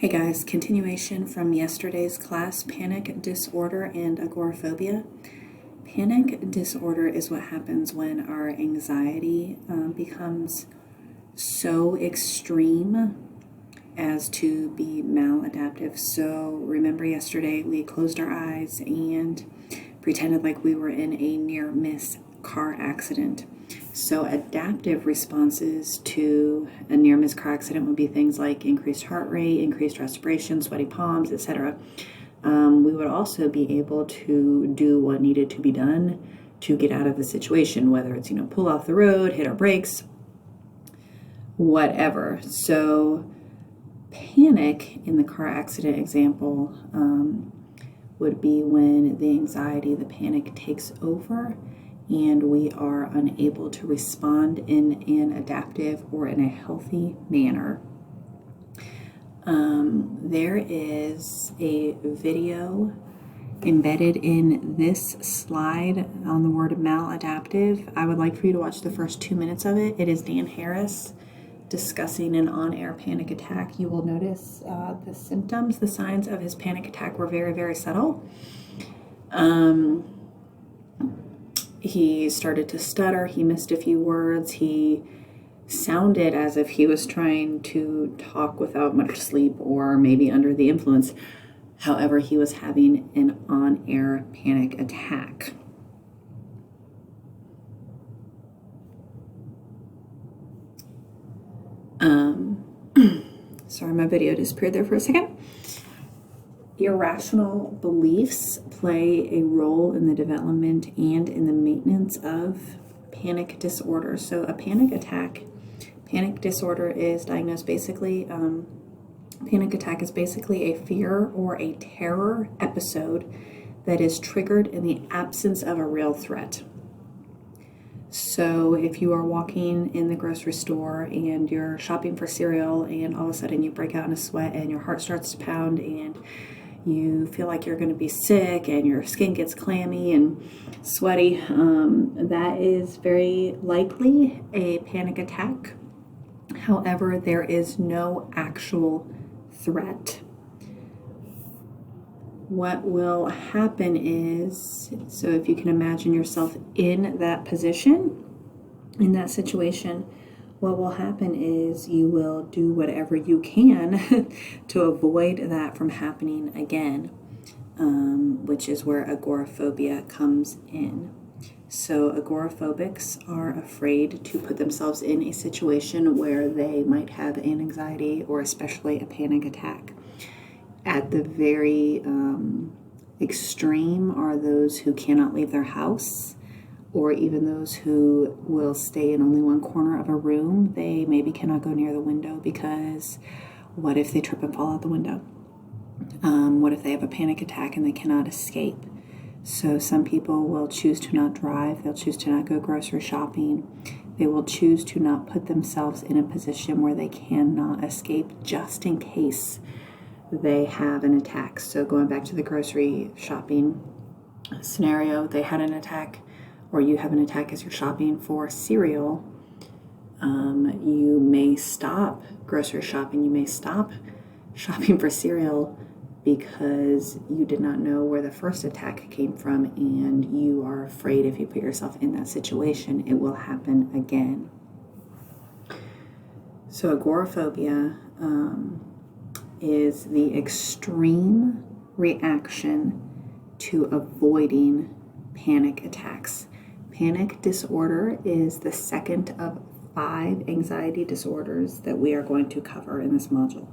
Hey guys, continuation from yesterday's class, panic disorder and agoraphobia. Panic disorder is what happens when our anxiety becomes so extreme as to be maladaptive. So remember yesterday we closed our eyes and pretended like we were in a near-miss car accident. So adaptive responses to a near-miss car accident would be things like increased heart rate, increased respiration, sweaty palms, etc. We would also be able to do what needed to be done to get out of the situation, whether it's, pull off the road, hit our brakes, whatever. So panic in the car accident example would be when the anxiety, the panic takes over and we are unable to respond in an adaptive or in a healthy manner. There is a video embedded in this slide on the word maladaptive. I would like for you to watch the first 2 minutes of it. It is Dan Harris discussing an on-air panic attack. You will notice the symptoms, the signs of his panic attack were very, very subtle. He started to stutter. He missed a few words. He sounded as if he was trying to talk without much sleep or maybe under the influence. However, he was having an on-air panic attack. Sorry, my video disappeared there for a second. Irrational beliefs play a role in the development and in the maintenance of panic disorder. So a panic disorder is diagnosed basically, panic attack is basically a fear or a terror episode that is triggered in the absence of a real threat. So if you are walking in the grocery store and you're shopping for cereal and all of a sudden you break out in a sweat and your heart starts to pound and you feel like you're going to be sick and your skin gets clammy and sweaty, that is very likely a panic attack. However, there is no actual threat. What will happen is, so if you can imagine yourself in that position, in that situation, what will happen is you will do whatever you can to avoid that from happening again, which is where agoraphobia comes in. So agoraphobics are afraid to put themselves in a situation where they might have an anxiety or especially a panic attack. At the very extreme are those who cannot leave their house, or even those who will stay in only one corner of a room. They maybe cannot go near the window because what if they trip and fall out the window? What if they have a panic attack and they cannot escape? So some people will choose to not drive. They'll choose to not go grocery shopping. They will choose to not put themselves in a position where they cannot escape just in case they have an attack. So going back to the grocery shopping scenario, they had an attack, or you have an attack as you're shopping for cereal. You may stop grocery shopping. You may stop shopping for cereal because you did not know where the first attack came from, and you are afraid if you put yourself in that situation, it will happen again. So agoraphobia is the extreme reaction to avoiding panic attacks. Panic disorder is the second of 5 anxiety disorders that we are going to cover in this module.